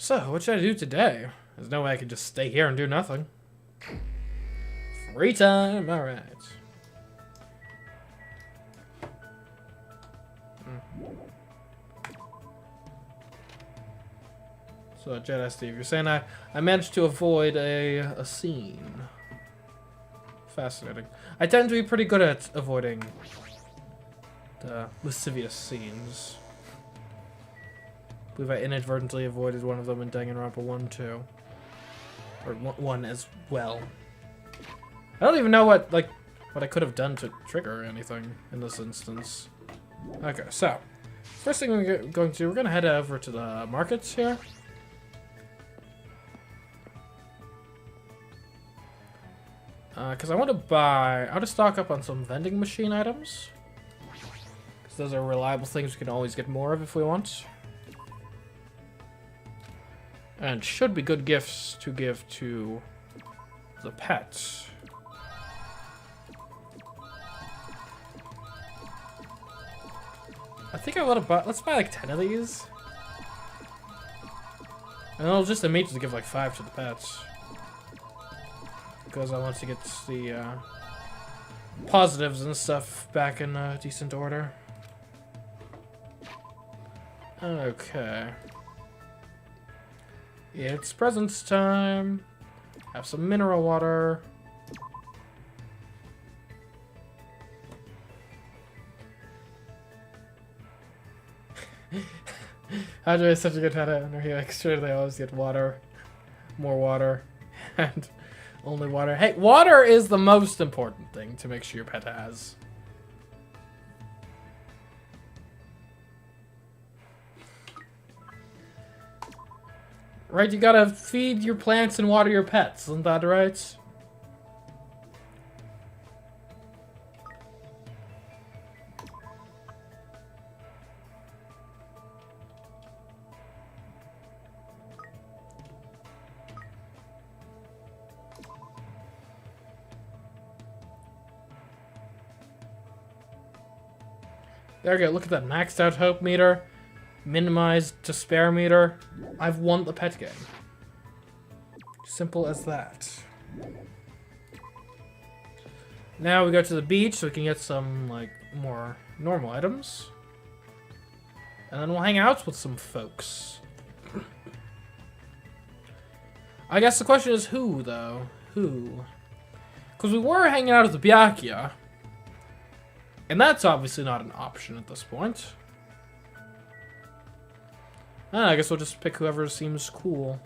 So, what should I do today? There's no way I can just stay here and do nothing. Free time, alright. So, Jedi Steve, you're saying I managed to avoid a scene. Fascinating. I tend to be pretty good at avoiding the lascivious scenes. I believe I inadvertently avoided one of them in Danganronpa 1 too. Or 1 as well. I don't even know what I could have done to trigger anything in this instance. Okay, so first thing we're going to do, we're going to head over to the markets here. Because I want to stock up on some vending machine items. Because those are reliable things we can always get more of if we want. And should be good gifts to give to the pets. I think I want to buy, let's buy like 10 of these. And it'll just immediately give like 5 to the pets. Because I want to get the positives and stuff back in decent order. Okay. It's presents time. Have some mineral water. Andre is such a good pet owner. He makes sure they always get water. More water. And only water. Hey, water is the most important thing to make sure your pet has. Right, you gotta feed your plants and water your pets, isn't that right? There we go, look at that maxed out hope meter. Minimized despair meter. I've won the pet game. Simple as that. Now we go to the beach so we can get some like more normal items. And then we'll hang out with some folks. I guess the question is who though? Who? Because we were hanging out at the IKEA. And that's obviously not an option at this point. I guess we'll just pick whoever seems cool.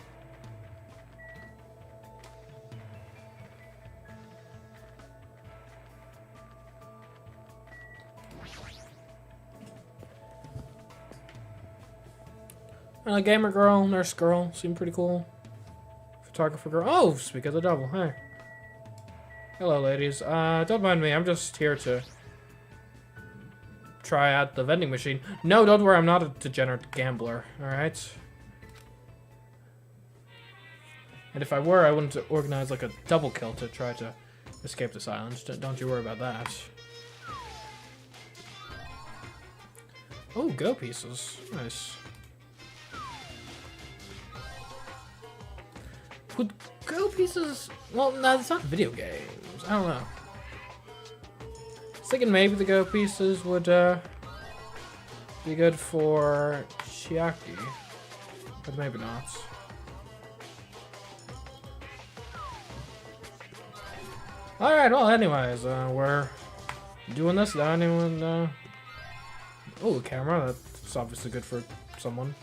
Gamer girl, nurse girl, seem pretty cool. Photographer girl. Oh, speak of the devil. Hey. Hello, ladies. Don't mind me. I'm just here to try out the vending machine. No, don't worry, I'm not a degenerate gambler, alright? And if I were, I wouldn't organize like a double kill to try to escape this island. Don't you worry about that. Oh, go pieces. Nice. Would go pieces... Well, no, it's not video games. I don't know. I was thinking maybe the go pieces would be good for Chiaki, but maybe not. Alright, well anyways, we're doing this. Now anyone oh, camera, that's obviously good for someone.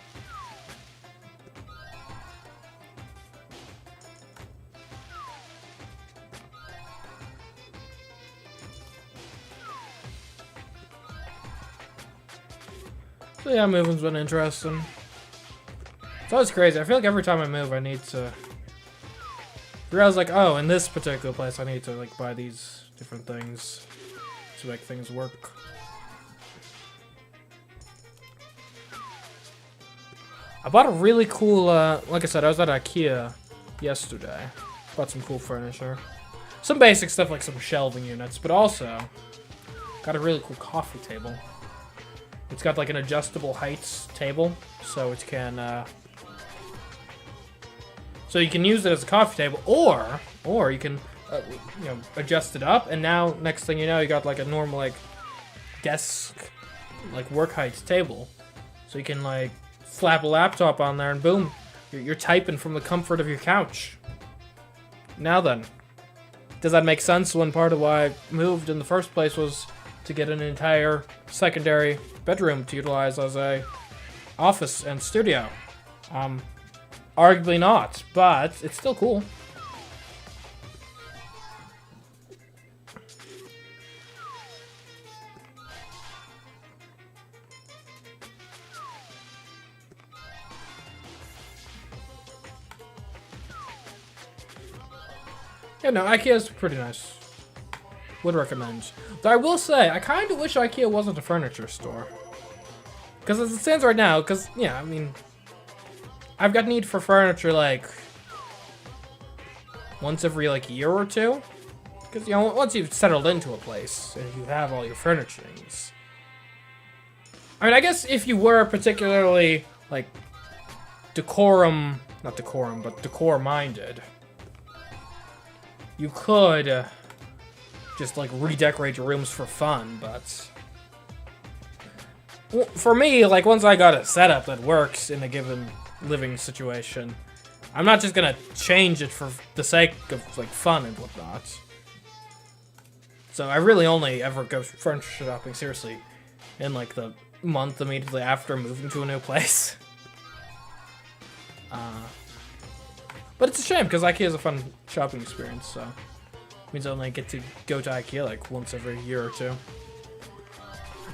So yeah, moving's been interesting. It's always crazy. I feel like every time I move, I need to realize like, oh, in this particular place, I need to like buy these different things to make things work. I bought a really cool, like I said, I was at IKEA yesterday. Bought some cool furniture. Some basic stuff like some shelving units, but also got a really cool coffee table. It's got like an adjustable heights table, so it can So you can use it as a coffee table, or you can, you know, adjust it up, and now next thing you know, you got like a normal like desk, like work height table. So you can like slap a laptop on there, and boom, you're typing from the comfort of your couch. Now then, does that make sense? When part of why I moved in the first place was to get an entire secondary bedroom to utilize as a office and studio. Arguably not, but it's still cool. Yeah, no, IKEA's pretty nice. Would recommend. Though I will say, I kind of wish IKEA wasn't a furniture store. Because as it stands right now, because, yeah, I mean, I've got need for furniture, like, once every, like, year or two. Because, you know, once you've settled into a place and you have all your furnishings. I mean, I guess if you were particularly, like, not decorum, but decor-minded, you could just, like, redecorate your rooms for fun, but for me, like, once I got a setup that works in a given living situation, I'm not just gonna change it for the sake of, like, fun and whatnot. So I really only ever go furniture shopping, seriously, in, like, the month immediately after moving to a new place. But it's a shame, because IKEA is a fun shopping experience, so it means I only get to go to IKEA, like, once every year or two.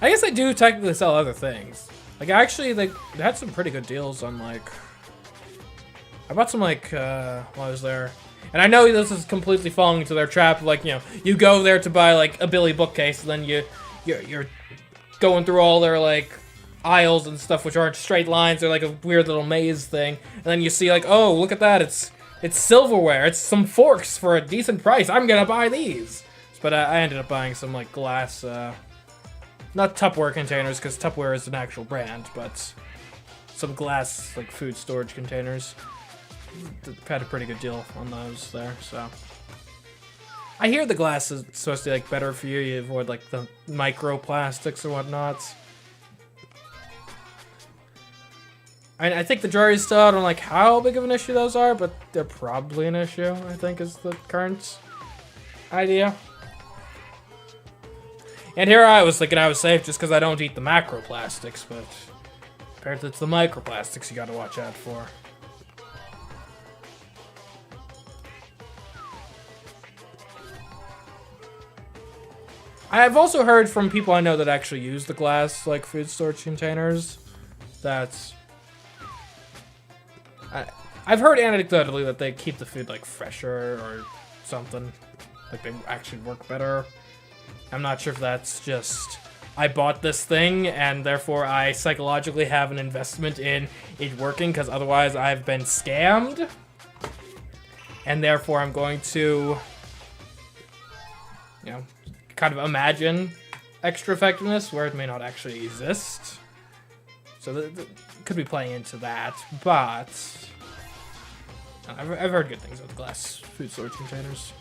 I guess I do technically sell other things. Like, actually, they had some pretty good deals on, like, I bought some, like, while I was there. And I know this is completely falling into their trap of, like, you know, you go there to buy, like, a Billy bookcase, and then you're going through all their, like, aisles and stuff, which aren't straight lines. They're like a weird little maze thing. And then you see, like, oh, look at that, it's silverware. It's some forks for a decent price. I'm gonna buy these. But I ended up buying some, like, glass, not Tupperware containers, because Tupperware is an actual brand, but some glass, like, food storage containers. Had a pretty good deal on those there, so. I hear the glass is supposed to be, like, better for you. You avoid, like, the microplastics or whatnot. I think the jury's still out on, like, how big of an issue those are, but they're probably an issue, I think, is the current idea. And here I was thinking I was safe just because I don't eat the macroplastics, but apparently it's the microplastics you gotta watch out for. I've also heard from people I know that actually use the glass, like, food storage containers, that I've heard anecdotally that they keep the food, like, fresher or something. Like, they actually work better. I'm not sure if that's just, I bought this thing, and therefore I psychologically have an investment in it working, because otherwise I've been scammed. And therefore I'm going to, you know, kind of imagine extra effectiveness where it may not actually exist. So that could be playing into that, but I've heard good things about the glass food storage containers.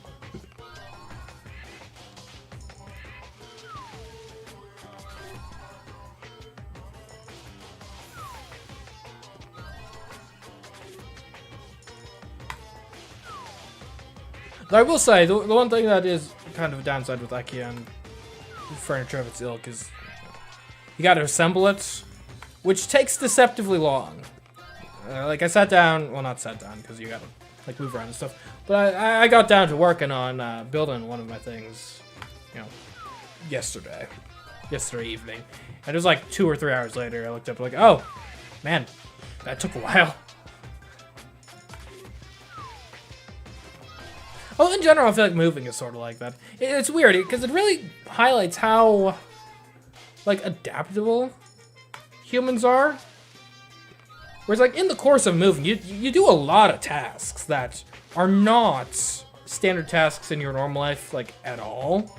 Though I will say, the one thing that is kind of a downside with IKEA and furniture of its ilk is you gotta assemble it, which takes deceptively long. Like, I sat down, well, not sat down, because you gotta, like, move around and stuff, but I got down to working on building one of my things, you know, yesterday evening. And it was like 2 or 3 hours later, I looked up, like, oh, man, that took a while. Well, in general, I feel like moving is sort of like that. It's weird, because it really highlights how, like, adaptable humans are. Whereas, like, in the course of moving, you do a lot of tasks that are not standard tasks in your normal life, like, at all.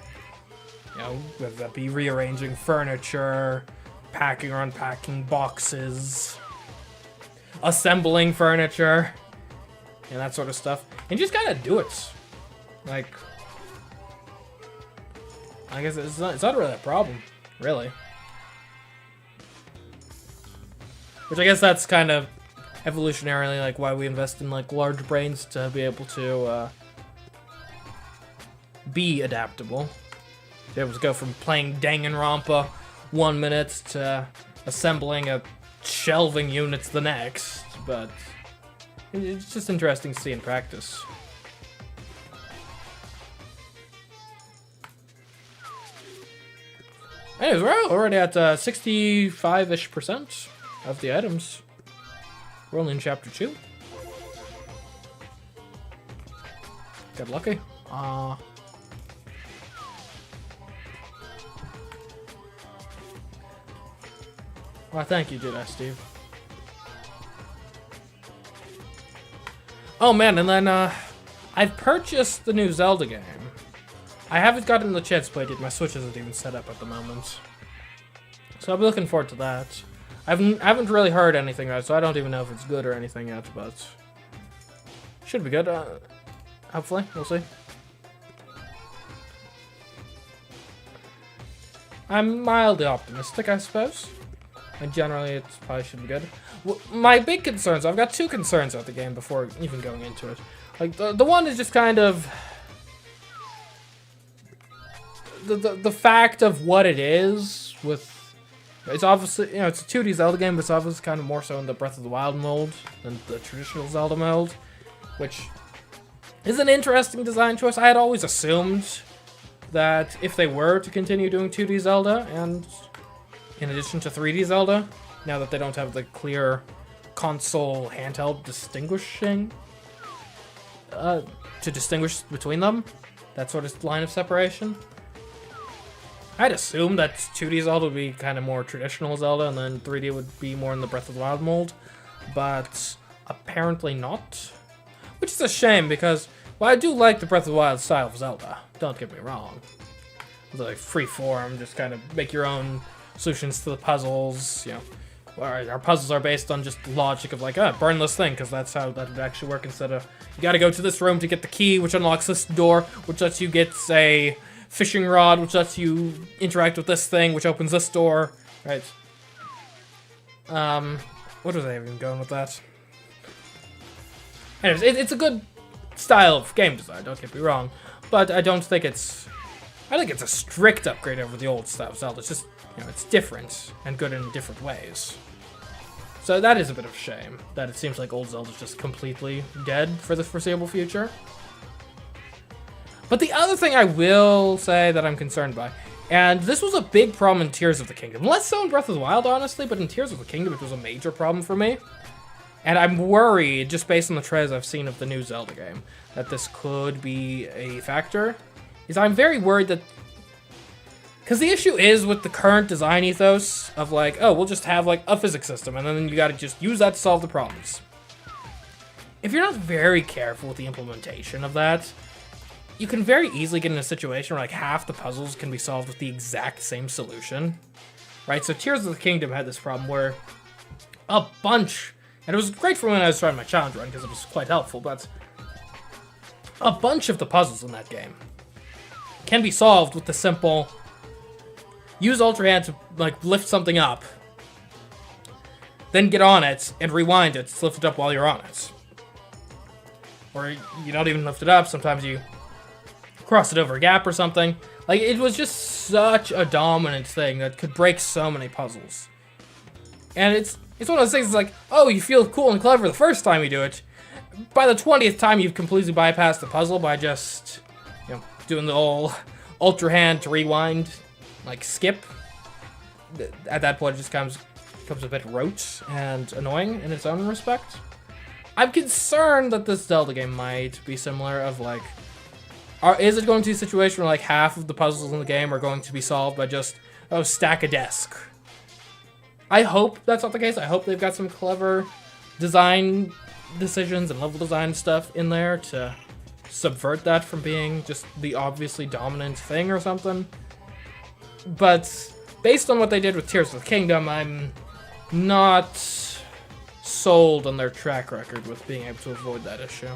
You know, whether that be rearranging furniture, packing or unpacking boxes, assembling furniture. and that sort of stuff. And you just gotta do it. Like, I guess it's not really a problem, really. Which I guess that's kind of evolutionarily like why we invest in like large brains, to be able to be adaptable. To be able to go from playing Danganronpa 1 minute to assembling a shelving units the next, but it's just interesting to see in practice. Anyways, we're already at 65-ish% of the items. We're only in chapter 2. Got lucky. Well, thank you, did I, Steve? Oh man, and then I've purchased the new Zelda game. I haven't gotten the chance to play it yet. My Switch isn't even set up at the moment, so I'll be looking forward to that. I haven't really heard anything about it, so I don't even know if it's good or anything yet, but should be good. Hopefully, we'll see. I'm mildly optimistic, I suppose. And generally, it probably should be good. My big concerns, I've got 2 concerns about the game before even going into it. Like, the one is just kind of the fact of what it is with... It's obviously, you know, it's a 2D Zelda game, but it's obviously kind of more so in the Breath of the Wild mold than the traditional Zelda mold, which is an interesting design choice. I had always assumed that if they were to continue doing 2D Zelda, and in addition to 3D Zelda, now that they don't have the clear console handheld distinguishing, to distinguish between them, that sort of line of separation, I'd assume that 2D Zelda would be kind of more traditional Zelda, and then 3D would be more in the Breath of the Wild mold, but apparently not. Which is a shame, because, well, I do like the Breath of the Wild style of Zelda, don't get me wrong. It's like free form, just kind of make your own solutions to the puzzles, you know. Our puzzles are based on just logic of like, burn this thing, because that's how that would actually work, instead of, you gotta go to this room to get the key, which unlocks this door, which lets you get a fishing rod, which lets you interact with this thing, which opens this door, right? What was I even going with that? Anyways, it's a good style of game design, don't get me wrong, but I don't think it's... I think it's a strict upgrade over the old style of Zelda. It's just, you know, it's different and good in different ways. So that is a bit of a shame, that it seems like old Zelda's just completely dead for the foreseeable future. But the other thing I will say that I'm concerned by, and this was a big problem in Tears of the Kingdom, less so in Breath of the Wild, honestly, but in Tears of the Kingdom it was a major problem for me. And I'm worried, just based on the trailers I've seen of the new Zelda game, that this could be a factor. Is I'm very worried that... Because the issue is with the current design ethos of like, oh, we'll just have like a physics system, and then you gotta just use that to solve the problems. If you're not very careful with the implementation of that, you can very easily get in a situation where like half the puzzles can be solved with the exact same solution. Right, so Tears of the Kingdom had this problem where a bunch... And it was great for when I was trying my challenge run, because it was quite helpful, but a bunch of the puzzles in that game can be solved with the simple, use Ultra Hand to like lift something up, then get on it and rewind it to lift it up while you're on it. Or you don't even lift it up, sometimes you cross it over a gap or something. Like, it was just such a dominant thing that could break so many puzzles. And it's one of those things that's like, oh, you feel cool and clever the first time you do it. By the 20th time, you've completely bypassed the puzzle by just, you know, doing the old Ultra Hand to rewind, like, skip. At that point, it just becomes a bit rote and annoying in its own respect. I'm concerned that this Zelda game might be similar of, like, is it going to be a situation where, like, half of the puzzles in the game are going to be solved by just, oh, stack a desk? I hope that's not the case. I hope they've got some clever design decisions and level design stuff in there to subvert that from being just the obviously dominant thing or something. But based on what they did with Tears of the Kingdom, I'm not sold on their track record with being able to avoid that issue.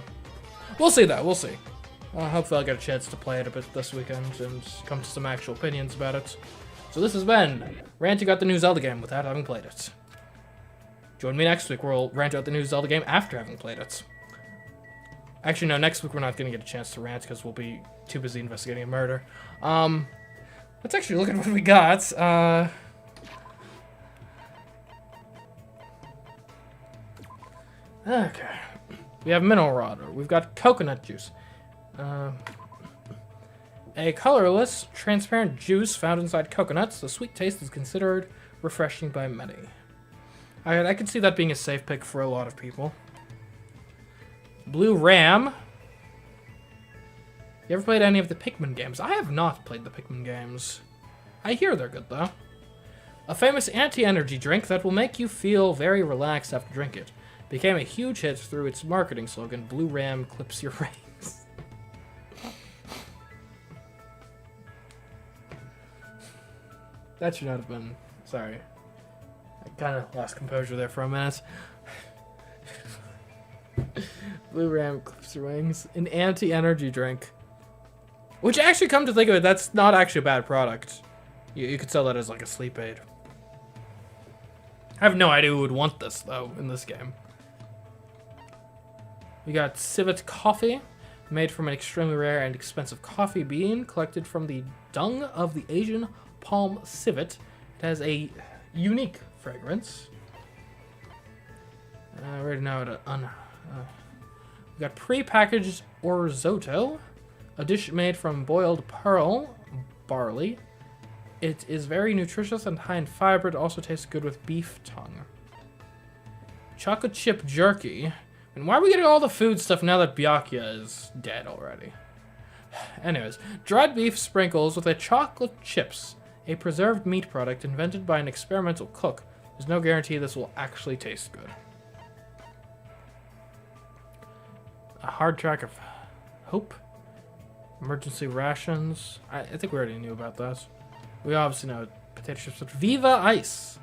We'll see though, we'll see. Hopefully I'll get a chance to play it a bit this weekend and come to some actual opinions about it. So this has been ranting about the new Zelda game without having played it. Join me next week where we'll rant about the new Zelda game after having played it. Actually, no, next week we're not going to get a chance to rant because we'll be too busy investigating a murder. Let's actually look at what we got. Okay. We have mineral water. We've got coconut juice. A colorless, transparent juice found inside coconuts. The sweet taste is considered refreshing by many. I can see that being a safe pick for a lot of people. Blue Ram. You ever played any of the Pikmin games? I have not played the Pikmin games. I hear they're good, though. A famous anti-energy drink that will make you feel very relaxed after drink it. Became a huge hit through its marketing slogan, Blue Ram clips your rings. That should not have been... Sorry. I kind of lost composure there for a minute. Blue Ram clips your wings. An anti-energy drink. Which, actually, come to think of it, that's not actually a bad product. You could sell that as like a sleep aid. I have no idea who would want this, though, in this game. We got civet coffee, made from an extremely rare and expensive coffee bean collected from the dung of the Asian palm civet. It has a unique fragrance. I already know it. We got pre-packaged orzoto, a dish made from boiled pearl barley. It is very nutritious and high in fiber. It also tastes good with beef tongue. Chocolate chip jerky. And why are we getting all the food stuff now that Byakuya is dead already? Anyways, dried beef sprinkles with a chocolate chips, a preserved meat product invented by an experimental cook. There's no guarantee this will actually taste good. A hard track of hope. Emergency rations. I think we already knew about that. We obviously know potato chips, but Viva Ice.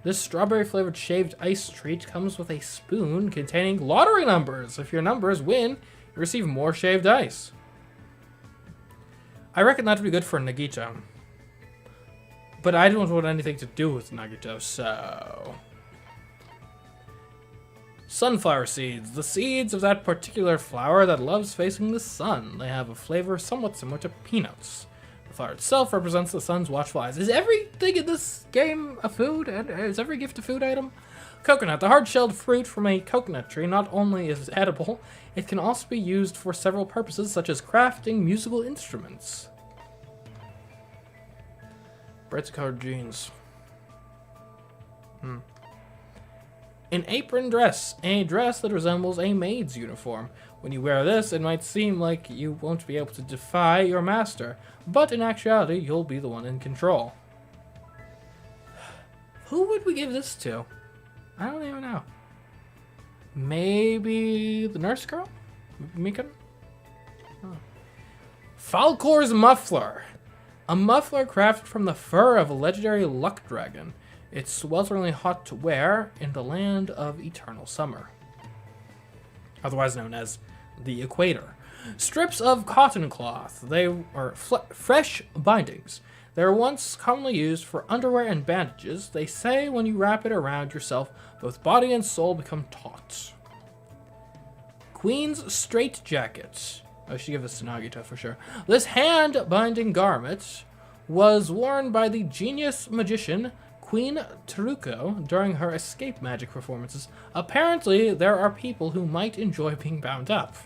This strawberry-flavored shaved ice treat comes with a spoon containing lottery numbers. If your numbers win, you receive more shaved ice. I reckon that would be good for Nagito. But I don't want anything to do with Nagito, so... Sunflower seeds. The seeds of that particular flower that loves facing the sun. They have a flavor somewhat similar to peanuts. The flower itself represents the sun's watchful eyes. Is everything in this game a food? And is every gift a food item? Coconut. The hard-shelled fruit from a coconut tree not only is edible, it can also be used for several purposes, such as crafting musical instruments. Bright colored jeans. An apron dress. A dress that resembles a maid's uniform. When you wear this, it might seem like you won't be able to defy your master, but in actuality, you'll be the one in control. Who would we give this to? I don't even know. Maybe the nurse girl? Mika? Oh. Falcor's muffler. A muffler crafted from the fur of a legendary luck dragon. It's swelteringly hot to wear in the land of eternal summer. Otherwise known as the equator. Strips of cotton cloth. They are fresh bindings. They were once commonly used for underwear and bandages. They say when you wrap it around yourself, both body and soul become taut. Queen's straitjacket. I should give this to Nagito for sure. This hand-binding garment was worn by the genius magician Queen Teruko during her escape magic performances. Apparently, there are people who might enjoy being bound up.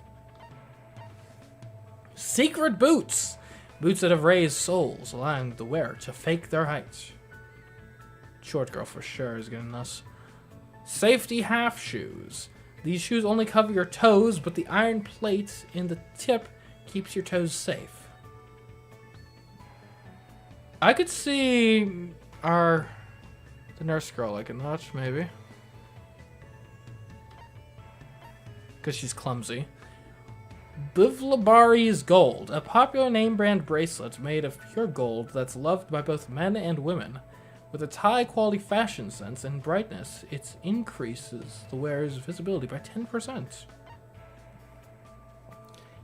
Secret boots. Boots that have raised souls, allowing the wearer to fake their height. Short girl for sure is getting this. Safety half shoes. These shoes only cover your toes, but the iron plate in the tip keeps your toes safe. I could see the nurse girl liking that, maybe. Because she's clumsy. Bivlabari's Gold, a popular name brand bracelet made of pure gold that's loved by both men and women. With its high-quality fashion sense and brightness, it increases the wearer's visibility by 10%.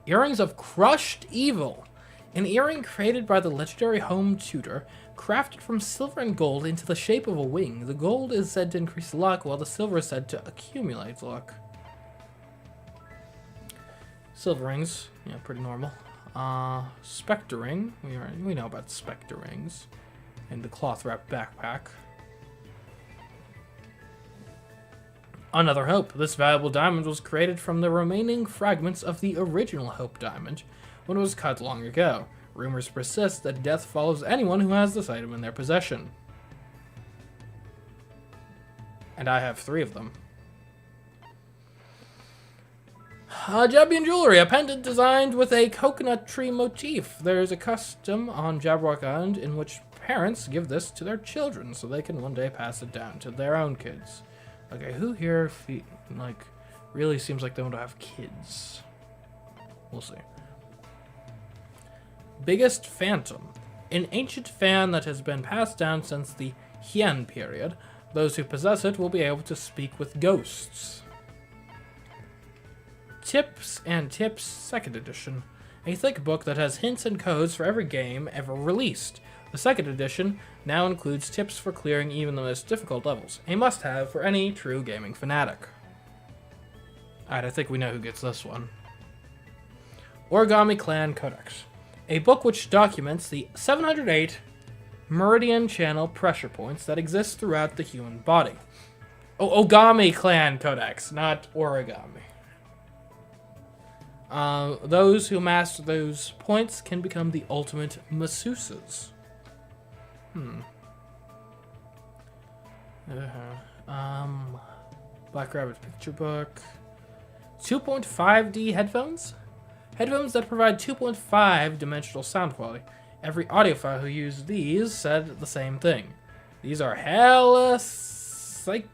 Earrings of Crushed Evil. An earring created by the legendary home tutor, crafted from silver and gold into the shape of a wing. The gold is said to increase luck, while the silver is said to accumulate luck. Silver rings, yeah, pretty normal. Spectre ring, we know about spectre rings. And the cloth-wrapped backpack. Another hope. This valuable diamond was created from the remaining fragments of the original Hope Diamond when it was cut long ago. Rumors persist that death follows anyone who has this item in their possession. And I have 3 of them. Jabbian jewelry, a pendant designed with a coconut tree motif. There's a custom on Jabberwock Island in which parents give this to their children so they can one day pass it down to their own kids. Okay, who here really seems like they want to have kids? We'll see. Biggest Phantom. An ancient fan that has been passed down since the Heian period. Those who possess it will be able to speak with ghosts. Tips and Tips 2nd Edition. A thick book that has hints and codes for every game ever released. The 2nd edition now includes tips for clearing even the most difficult levels. A must-have for any true gaming fanatic. Alright, I think we know who gets this one. Origami Clan Codex. A book which documents the 708 meridian channel pressure points that exist throughout the human body. Oh, Ogami Clan Codex, not origami. Those who master those points can become the ultimate masseuses. Black Rabbit Picture Book. 2.5D headphones? Headphones that provide 2.5 dimensional sound quality. Every audiophile who used these said the same thing. These are hella psychopop.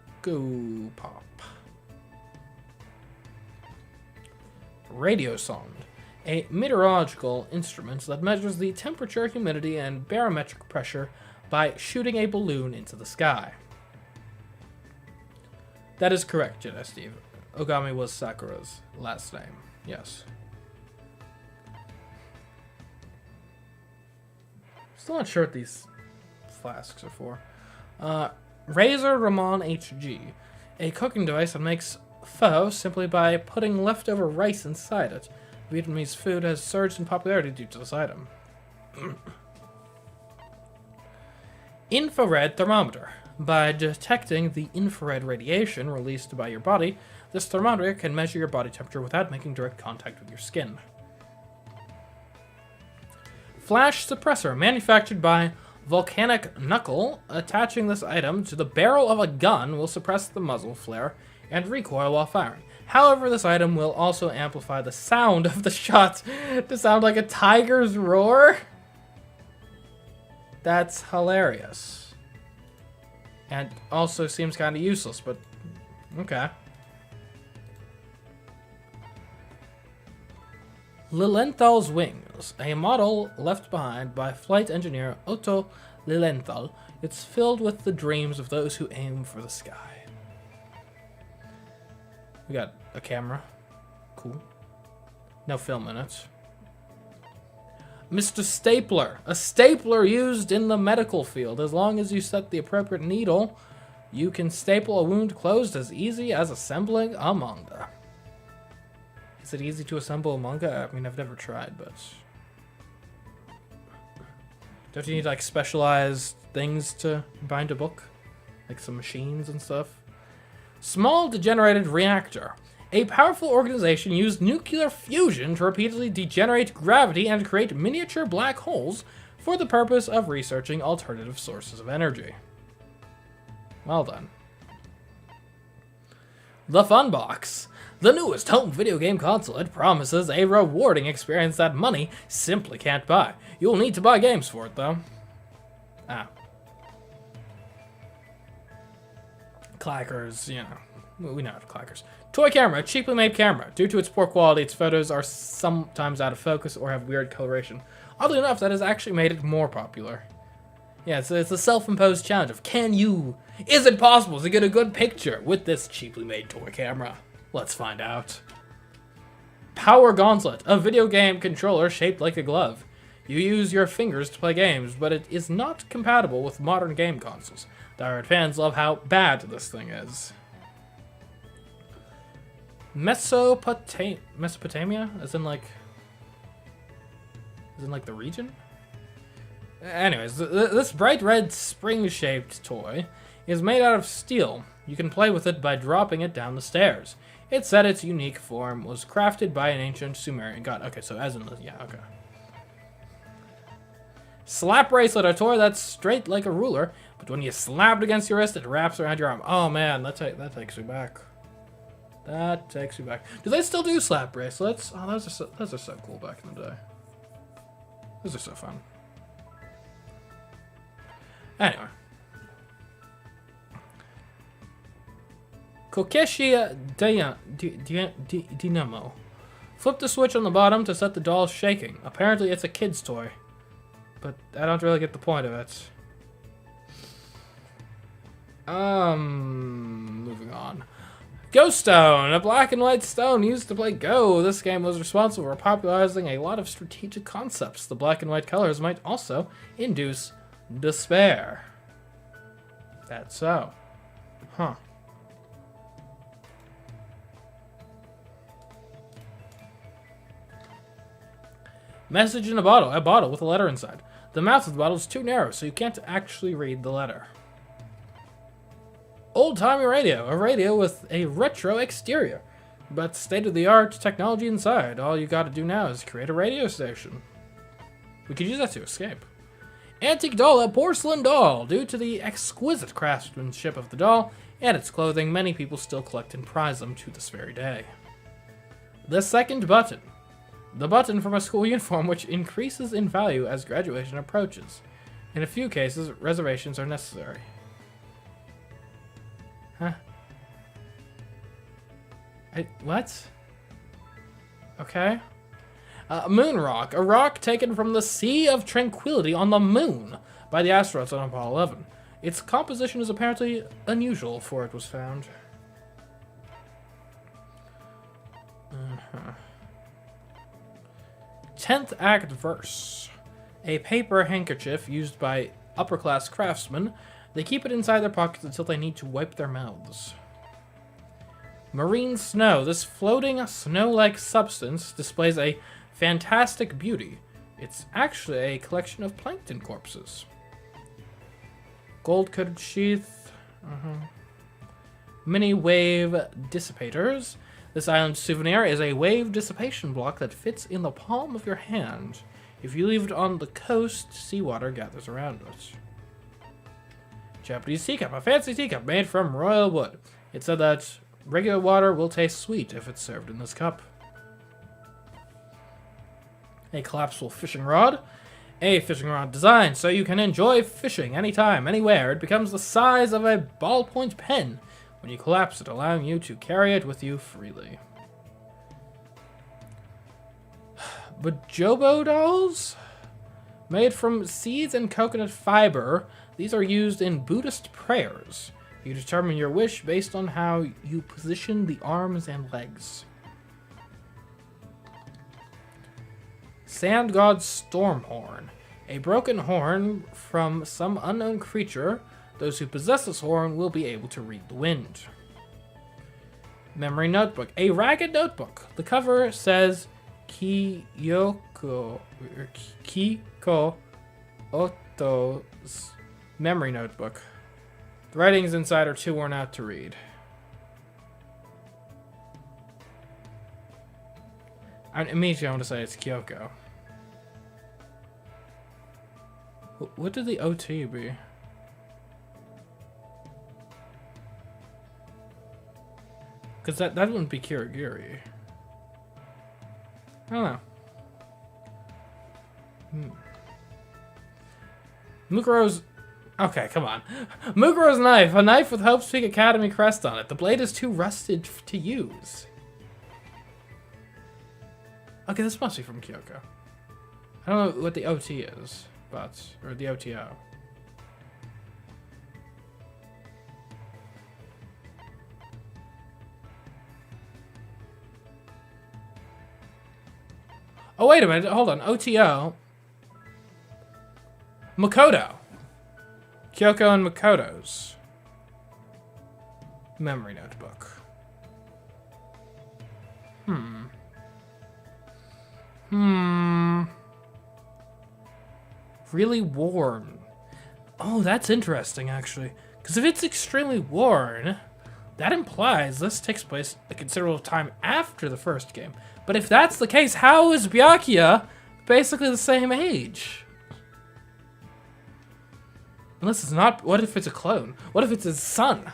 Radio sound. A meteorological instrument that measures the temperature, humidity, and barometric pressure by shooting a balloon into the sky. That is correct, Jedi Steve. Ogami was Sakura's last name. Yes. Still not sure what these flasks are for. Razor Ramon HG. A cooking device that makes pho simply by putting leftover rice inside it. Vietnamese food has surged in popularity due to this item. Infrared thermometer. By detecting the infrared radiation released by your body, this thermometer can measure your body temperature without making direct contact with your skin. Flash suppressor, manufactured by Volcanic Knuckle. Attaching this item to the barrel of a gun will suppress the muzzle flare and recoil while firing. However, this item will also amplify the sound of the shot to sound like a tiger's roar. That's hilarious. And also seems kind of useless, but okay. Lilenthal's Wings, a model left behind by flight engineer Otto Lilenthal. It's filled with the dreams of those who aim for the sky. We got a camera. Cool. No film in it. Mr. Stapler. A stapler used in the medical field. As long as you set the appropriate needle, you can staple a wound closed as easy as assembling a manga. Is it easy to assemble a manga? I mean, I've never tried, but... Don't you need, like, specialized things to bind a book? Like some machines and stuff? Small Degenerated Reactor. A powerful organization used nuclear fusion to repeatedly degenerate gravity and create miniature black holes for the purpose of researching alternative sources of energy. Well done. The Fun Box. The newest home video game console. It promises a rewarding experience that money simply can't buy. You'll need to buy games for it, though. Clackers, you know. We know how to clackers. Toy camera, a cheaply made camera. Due to its poor quality, its photos are sometimes out of focus or have weird coloration. Oddly enough, that has actually made it more popular. Yeah, it's a self-imposed challenge of is it possible to get a good picture with this cheaply made toy camera? Let's find out. Power Gauntlet, a video game controller shaped like a glove. You use your fingers to play games, but it is not compatible with modern game consoles. Diehard fans love how bad this thing is. Mesopotamia? As in like the region? Anyways, this bright red spring-shaped toy is made out of steel. You can play with it by dropping it down the stairs. It said its unique form was crafted by an ancient Sumerian god. Okay, so as in the... Yeah, okay. Slap bracelet, a toy that's straight like a ruler, but when you slap it against your wrist, it wraps around your arm. Oh man, that takes me back. That takes me back. Do they still do slap bracelets? Oh, those are so cool back in the day. Those are so fun. Anyway. Kokeshi Dynamo. Flip the switch on the bottom to set the doll shaking. Apparently it's a kid's toy. But I don't really get the point of it. Moving on. Ghost Stone, a black and white stone used to play Go. This game was responsible for popularizing a lot of strategic concepts. The black and white colors might also induce despair. That's so. Huh. Message in a bottle with a letter inside. The mouth of the bottle is too narrow, so you can't actually read the letter. Old-timey radio, a radio with a retro exterior, but state-of-the-art technology inside. All you gotta do now is create a radio station. We could use that to escape. Antique doll, a porcelain doll. Due to the exquisite craftsmanship of the doll and its clothing, many people still collect and prize them to this very day. The second button. The button from a school uniform which increases in value as graduation approaches. In a few cases, reservations are necessary. Huh? What? Okay. Moon rock, a rock taken from the Sea of Tranquility on the moon by the astronauts on Apollo 11. Its composition is apparently unusual for it was found. 10th act verse. A paper handkerchief used by upper-class craftsmen. They keep it inside their pockets until they need to wipe their mouths. Marine snow. This floating snow-like substance displays a fantastic beauty. It's actually a collection of plankton corpses. Gold-coated sheath. Mini wave dissipators. This island souvenir is a wave dissipation block that fits in the palm of your hand. If you leave it on the coast, seawater gathers around it. Japanese teacup, a fancy teacup made from royal wood. It said that regular water will taste sweet if it's served in this cup. A collapsible fishing rod. A fishing rod designed so you can enjoy fishing anytime, anywhere. It becomes the size of a ballpoint pen when you collapse it, allowing you to carry it with you freely. Bojobo dolls? Made from seeds and coconut fiber, these are used in Buddhist prayers. You determine your wish based on how you position the arms and legs. Sand God's Stormhorn. A broken horn from some unknown creature. Those who possess this horn will be able to read the wind. Memory notebook. A ragged notebook. The cover says Kiko Oto's memory notebook. The writings inside are too worn out to read. Immediately I want to say it's Kyoko. What did the OT be? Because that wouldn't be Kirigiri. I don't know. Mukuro's... Okay, come on. Mukuro's knife. A knife with Hope's Peak Academy crest on it. The blade is too rusted to use. Okay, this must be from Kyoko. I don't know what the OT is, but... Or the OTO. Oh, wait a minute. Hold on. OTO. Makoto. Kyoko and Makoto's memory notebook. Really worn. Oh, that's interesting, actually. Because if it's extremely worn, that implies this takes place a considerable time after the first game. But if that's the case, how is Byakuya basically the same age? Unless it's not. What if it's a clone? What if it's his son?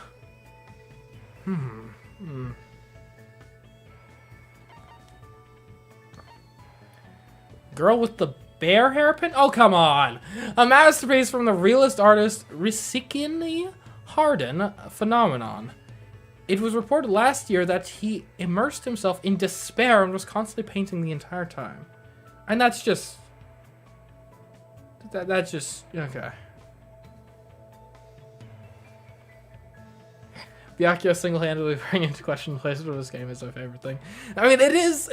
Girl with the bear hairpin? Oh, come on! A masterpiece from the realist artist Risiki Harden phenomenon. It was reported last year that he immersed himself in despair and was constantly painting the entire time. And that's just... That's just... Okay. Byakuya single-handedly bringing into question the placement of this game is my favorite thing. I mean, it is...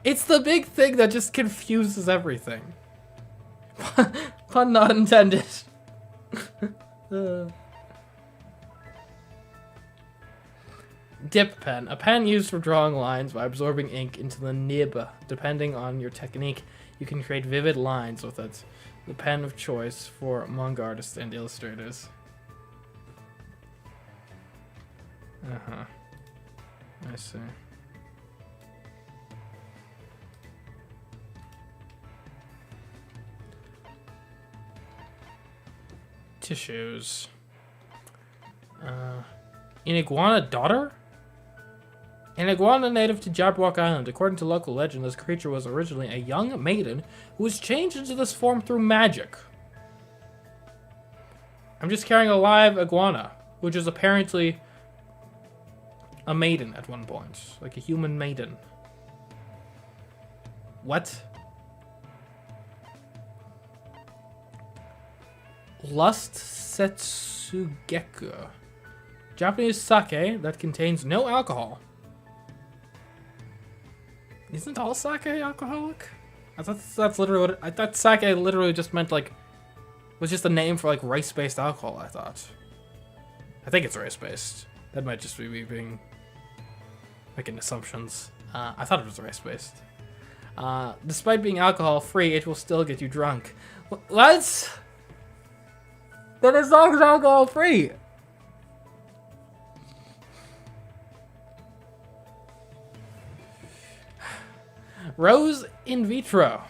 It's the big thing that just confuses everything. Pun not intended. Dip pen. A pen used for drawing lines by absorbing ink into the nib. Depending on your technique, you can create vivid lines with it. The pen of choice for manga artists and illustrators. I see. Tissues. An iguana daughter? An iguana native to Jabberwock Island. According to local legend, this creature was originally a young maiden who was changed into this form through magic. I'm just carrying a live iguana, which is apparently a maiden at one point. Like a human maiden. What? Lust Setsugeku. Japanese sake that contains no alcohol. Isn't all sake alcoholic? I thought that's literally what I thought sake literally just meant like was just a name for like rice-based alcohol, I thought. I think it's rice-based. That might just be me being making assumptions. I thought it was rice-based. Despite being alcohol-free, it will still get you drunk. What? Then it's not alcohol-free. Rose in vitro.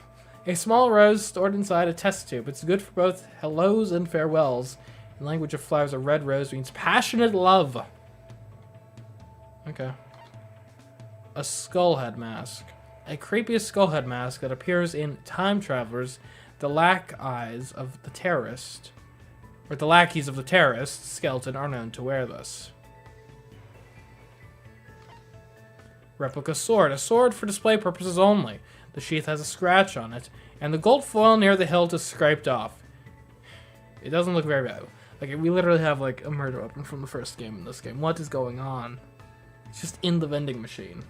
A small rose stored inside a test tube. It's good for both hellos and farewells. In the language of flowers, a red rose means passionate love. Okay. A skullhead mask. A creepiest skullhead mask that appears in Time Travelers, the lackeys of the terrorist. Or the lackeys of the terrorist skeleton are known to wear this. Replica sword. A sword for display purposes only. The sheath has a scratch on it, and the gold foil near the hilt is scraped off. It doesn't look very bad. Like, we literally have, like, a murder weapon from the first game in this game. What is going on? It's just in the vending machine.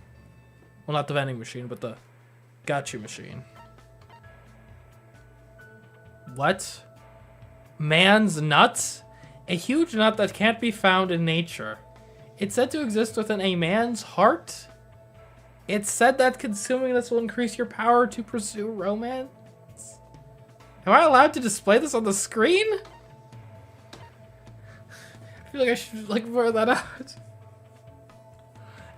Well, not the vending machine, but the gacha machine. What? Man's nut? A huge nut that can't be found in nature. It's said to exist within a man's heart? It's said that consuming this will increase your power to pursue romance? Am I allowed to display this on the screen? I feel like I should, like, blur that out.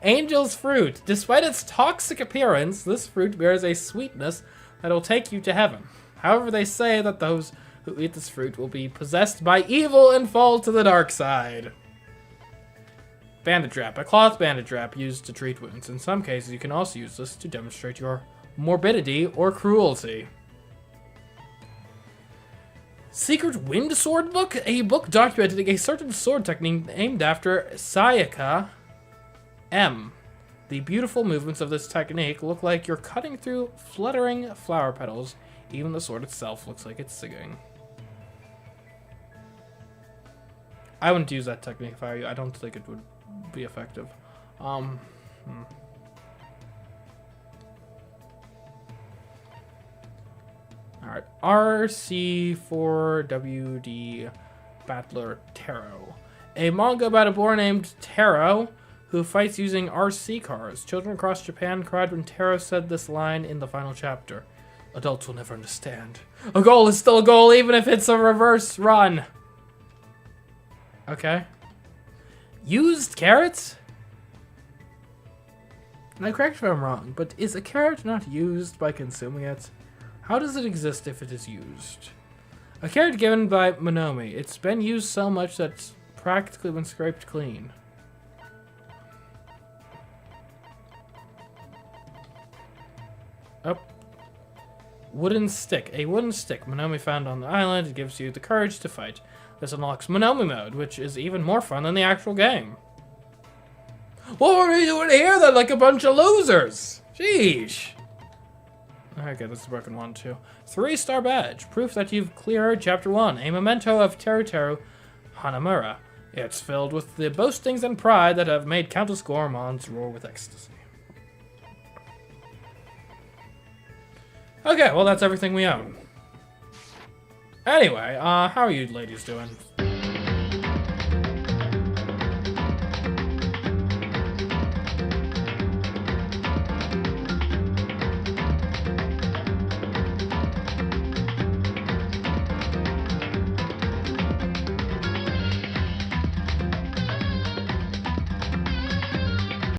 Angel's fruit. Despite its toxic appearance, this fruit bears a sweetness that will take you to heaven. However, they say that those who eat this fruit will be possessed by evil and fall to the dark side. Bandage wrap. A cloth bandage wrap used to treat wounds. In some cases, you can also use this to demonstrate your morbidity or cruelty. Secret Wind Sword Book? A book documenting a certain sword technique named after Sayaka M. The beautiful movements of this technique look like you're cutting through fluttering flower petals. Even the sword itself looks like it's singing. I wouldn't use that technique if I were you. I don't think it would be effective. Alright, RC4WD Battler Taro. A manga about a boy named Taro who fights using RC cars. Children across Japan cried when Taro said this line in the final chapter. Adults will never understand. A goal is still a goal even if it's a reverse run. Okay. Used carrots? Now correct if I'm wrong, but is a carrot not used by consuming it? How does it exist if it is used? A carrot given by Monomi. It's been used so much that it's practically been scraped clean. Oh. Wooden stick. A wooden stick Monomi found on the island. It gives you the courage to fight. This unlocks Monomi mode, which is even more fun than the actual game. What were we doing here then, like a bunch of losers? Sheesh. Okay, this is a broken one too. 3-star badge. Proof that you've cleared Chapter 1. A memento of Teruteru Hanamura. It's filled with the boastings and pride that have made countless gourmands roar with ecstasy. Okay, well that's everything we own. Anyway, how are you ladies doing?